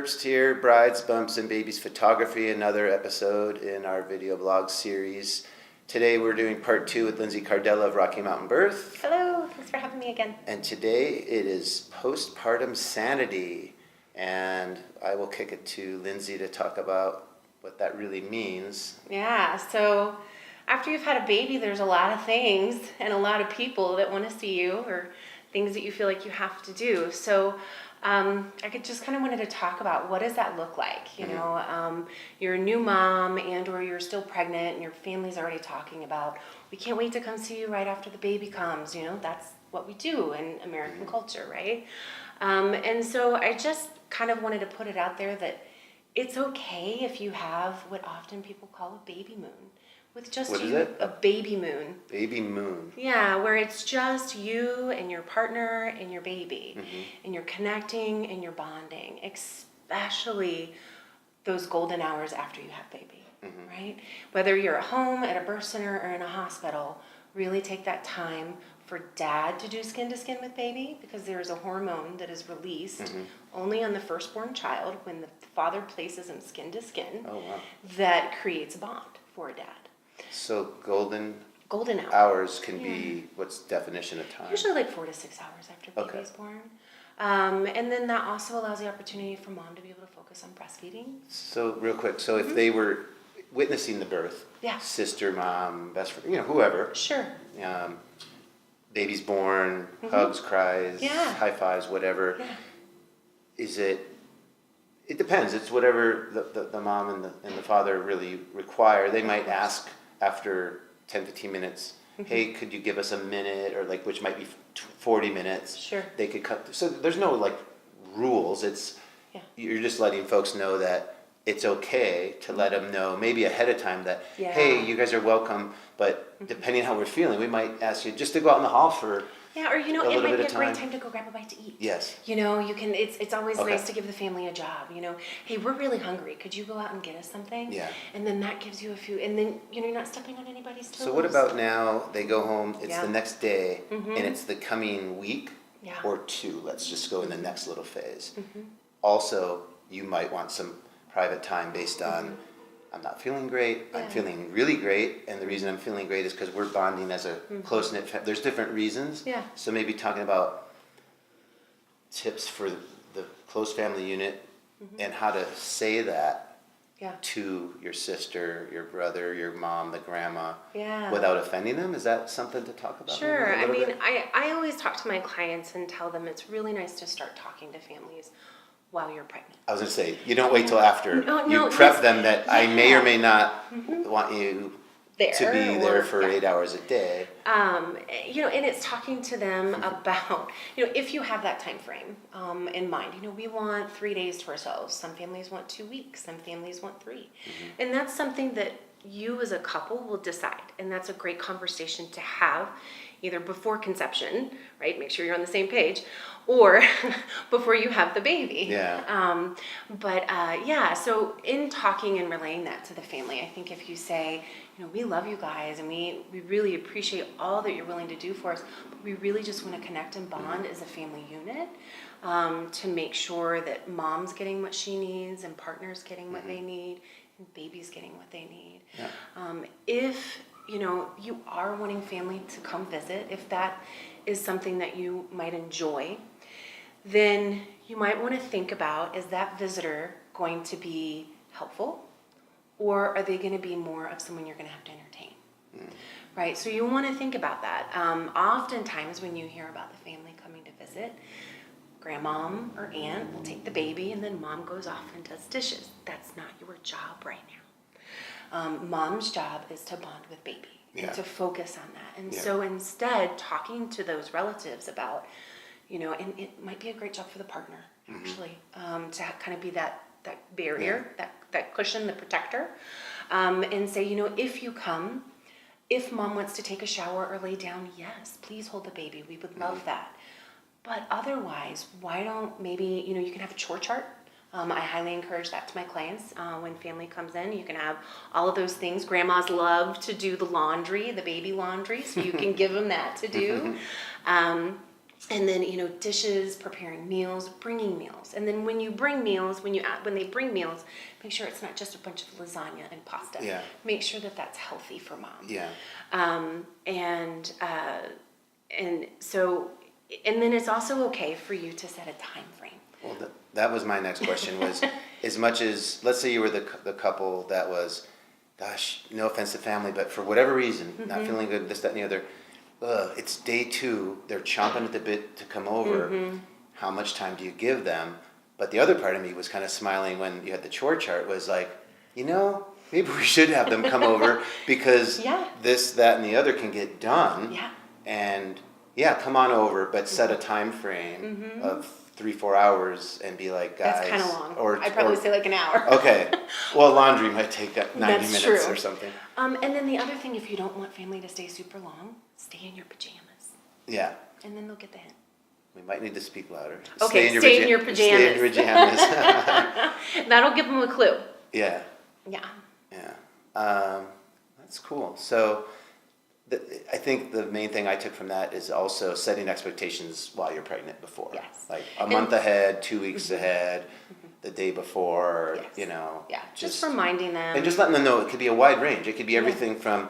Herbst here, Brides, Bumps, and Babies Photography, another episode in our video blog series. Today we're doing part 2 with Lindsay Cardella of Rocky Mountain Birth. Hello, thanks for having me again. And today it is postpartum sanity. And I will kick it to Lindsay to talk about what that really means. Yeah, so after you've had a baby, there's a lot of things and a lot of people that want to see you or things that you feel like you have to do. So I could just kind of wanted to talk about what does that look like? You know, you're a new mom and or you're still pregnant and your family's already talking about, we can't wait to come see you right after the baby comes. You know, that's what we do in American culture, right? And so I just kind of wanted to put it out there that it's okay if you have what often people call a baby moon. With just a baby moon. Baby moon. Yeah, where it's just you and your partner and your baby. And you're connecting and you're bonding, especially those golden hours after you have baby, right? Whether you're at home, at a birth center, or in a hospital, really take that time for dad to do skin to skin with baby, because there is a hormone that is released only on the firstborn child when the father places him skin to skin. Oh, wow. That creates a bond for a dad. So golden hours can be, what's the definition of time? Usually like 4 to 6 hours after baby's born. And then that also allows the opportunity for mom to be able to focus on breastfeeding. So real quick, so if they were witnessing the birth, sister, mom, best friend, whoever. Sure. Baby's born, hugs, cries, high fives, whatever. Yeah. Is it depends. It's whatever the mom and the father really require. They might ask after 10, 15 minutes, hey, could you give us a minute? Or like, which might be 40 minutes. Sure. They could cut. So there's no like rules. It's, you're just letting folks know that it's okay to let them know maybe ahead of time that, hey, you guys are welcome, but depending how we're feeling, we might ask you just to go out in the hall for or it might be a great time to go grab a bite to eat. Yes. You can, it's always nice to give the family a job, hey, we're really hungry. Could you go out and get us something? Yeah. And then that gives you a few, and then, you're not stepping on anybody's toes. So what about now they go home, it's the next day, and it's the coming week or 2. Let's just go in the next little phase. Also, you might want some private time based on, I'm not feeling great, I'm feeling really great, and the reason I'm feeling great is because we're bonding as a close-knit family. There's different reasons. Yeah. So maybe talking about tips for the close family unit and how to say that to your sister, your brother, your mom, the grandma, without offending them. Is that something to talk about? Sure. I mean, I always talk to my clients and tell them it's really nice to start talking to families while you're pregnant. I was going to say, you don't wait till after. You prep them that I may or may not want you to be there for 8 hours a day. And it's talking to them about, if you have that time frame in mind, we want 3 days to ourselves. Some families want 2 weeks. Some families want 3. And that's something that you as a couple will decide. And that's a great conversation to have either before conception, right? Make sure you're on the same page, or before you have the baby. Yeah. So in talking and relaying that to the family, I think if you say, we love you guys and we really appreciate all that you're willing to do for us, but we really just want to connect and bond as a family unit to make sure that mom's getting what she needs and partner's getting what they need and baby's getting what they need. Yeah. If you are wanting family to come visit, if that is something that you might enjoy, then you might want to think about, is that visitor going to be helpful, or are they going to be more of someone you're going to have to entertain? Right? So you want to think about that. Oftentimes when you hear about the family coming to visit, grandmom or aunt will take the baby and then mom goes off and does dishes. That's not your job right now. Mom's job is to bond with baby and to focus on that. And so instead, talking to those relatives about, and it might be a great job for the partner, actually, to kind of be that barrier, that cushion, the protector, and say, if you come, if mom wants to take a shower or lay down, yes, please hold the baby. We would love that. But otherwise, why don't maybe, you can have a chore chart. I highly encourage that to my clients. When family comes in, you can have all of those things. Grandmas love to do the laundry, the baby laundry, so you can give them that to do. And then, dishes, preparing meals, bringing meals. And then when you bring meals, when they bring meals, make sure it's not just a bunch of lasagna and pasta. Yeah. Make sure that that's healthy for mom. Yeah. And then it's also okay for you to set a time frame. Well, that was my next question was, as much as, let's say you were the couple that was, gosh, no offense to family, but for whatever reason, not feeling good, this, that, and the other, it's day 2, they're chomping at the bit to come over. How much time do you give them? But the other part of me was kind of smiling when you had the chore chart, was like, maybe we should have them come over because this, that, and the other can get done. Yeah. And come on over, but set a time frame of 3-4 hours and be like, guys. That's kind of long. I'd probably say like an hour. Okay. Well, laundry might take 90 minutes true. or something. And then the other thing, if you don't want family to stay super long, stay in your pajamas. Yeah. And then they'll get the hint. We might need to speak louder. Okay, stay in your pajamas. Stay in your pajamas. That'll give them a clue. Yeah. Yeah. Yeah. That's cool. So I think the main thing I took from that is also setting expectations while you're pregnant before. Yes. Like a month ahead, 2 weeks ahead, the day before, Yes. Yeah, just reminding them. And just letting them know it could be a wide range. It could be everything from,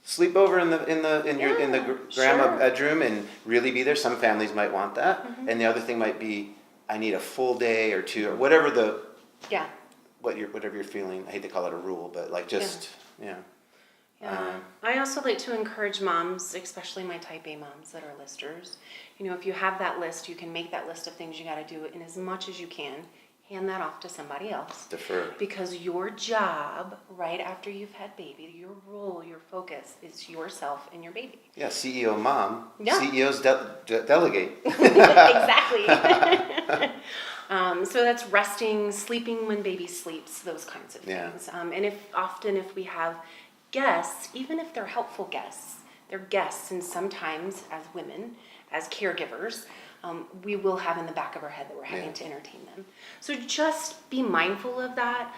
sleep over in the grandma bedroom and really be there. Some families might want that. And the other thing might be, I need a full day or 2 or whatever whatever you're feeling. I hate to call it a rule, but like just. Yeah. I also like to encourage moms, especially my type A moms that are listers. If you have that list, you can make that list of things you got to do, and as much as you can, hand that off to somebody else. Defer. Because your job, right after you've had baby, your role, your focus is yourself and your baby. Yeah, CEO mom. Yeah. CEOs delegate. Exactly. So that's resting, sleeping when baby sleeps, those kinds of things. And if we have guests, even if they're helpful guests, they're guests, and sometimes as women, as caregivers, we will have in the back of our head that we're having to entertain them. So just be mindful of that.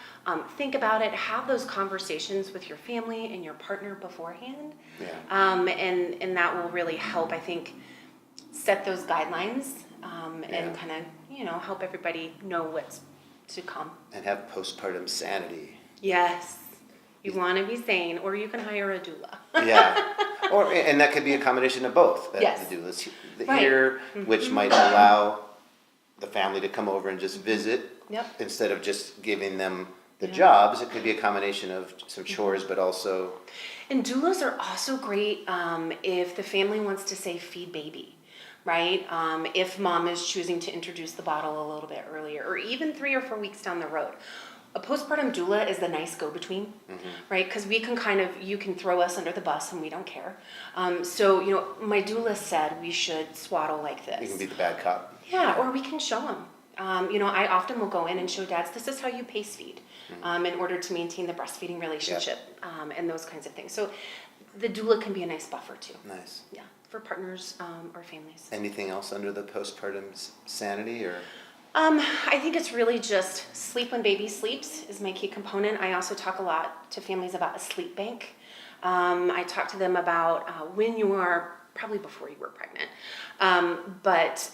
Think about it. Have those conversations with your family and your partner beforehand. And that will really help, I think, set those guidelines and kind of, help everybody know what's to come. And have postpartum sanity. Yes. You want to be sane, or you can hire a doula. And that could be a combination of both. The doula's here, which might allow the family to come over and just visit instead of just giving them the jobs. It could be a combination of some chores, but also. And doulas are also great if the family wants to say feed baby. Right? If mom is choosing to introduce the bottle a little bit earlier, or even 3 or 4 weeks down the road. A postpartum doula is the nice go-between, right? Because we can you can throw us under the bus and we don't care. So, my doula said we should swaddle like this. You can be the bad cop. Yeah, or we can show them. I often will go in and show dads, this is how you pace feed in order to maintain the breastfeeding relationship and those kinds of things. So the doula can be a nice buffer too. Nice. Yeah, for partners or families. Anything else under the postpartum sanity or? I think it's really just sleep when baby sleeps is my key component. I also talk a lot to families about a sleep bank. I talk to them about when you are, probably before you were pregnant, but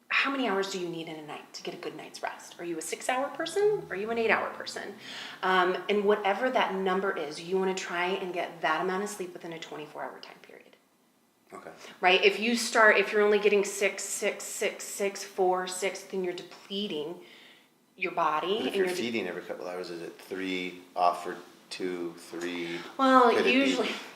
how many hours do you need in a night to get a good night's rest? Are you a 6-hour person? Or are you an 8-hour person? And whatever that number is, you want to try and get that amount of sleep within a 24-hour time period. Okay. Right? If you're only getting 6, 4, 6, then you're depleting your body. And if you're feeding every couple hours, is it 3 off for 2, 3? Well,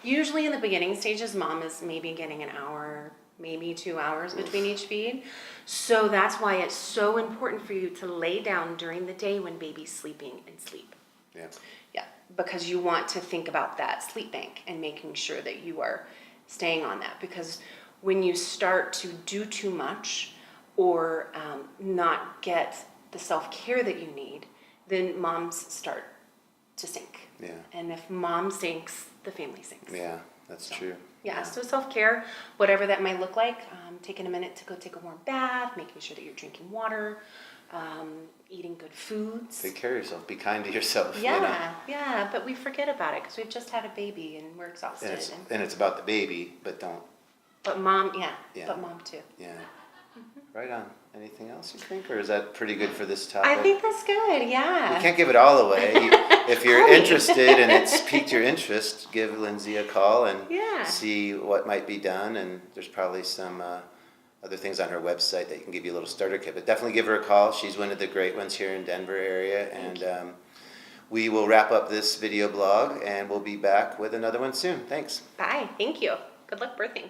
usually in the beginning stages, mom is maybe getting an hour, maybe 2 hours between each feed. So that's why it's so important for you to lay down during the day when baby's sleeping and sleep. Yeah. Yeah, because you want to think about that sleep bank and making sure that you are staying on that, because when you start to do too much or not get the self-care that you need, then moms start to sink. Yeah. And if mom sinks, the family sinks. Yeah, that's true. Yeah, so self-care, whatever that might look like, taking a minute to go take a warm bath, making sure that you're drinking water, eating good foods. Take care of yourself. Be kind to yourself. Yeah, but we forget about it because we've just had a baby and we're exhausted. And it's about the baby, but don't But mom, yeah. Yeah. But mom too. Yeah. Right on. Anything else you think, or is that pretty good for this topic? I think that's good. Yeah. You can't give it all away. If you're Call me. interested and it's piqued your interest, give Lindsay a call and Yeah. see what might be done. And there's probably some other things on her website that can give you a little starter kit. But definitely give her a call. She's one of the great ones here in Denver area. And we will wrap up this video blog, and we'll be back with another one soon. Thanks. Bye. Thank you. Good luck birthing.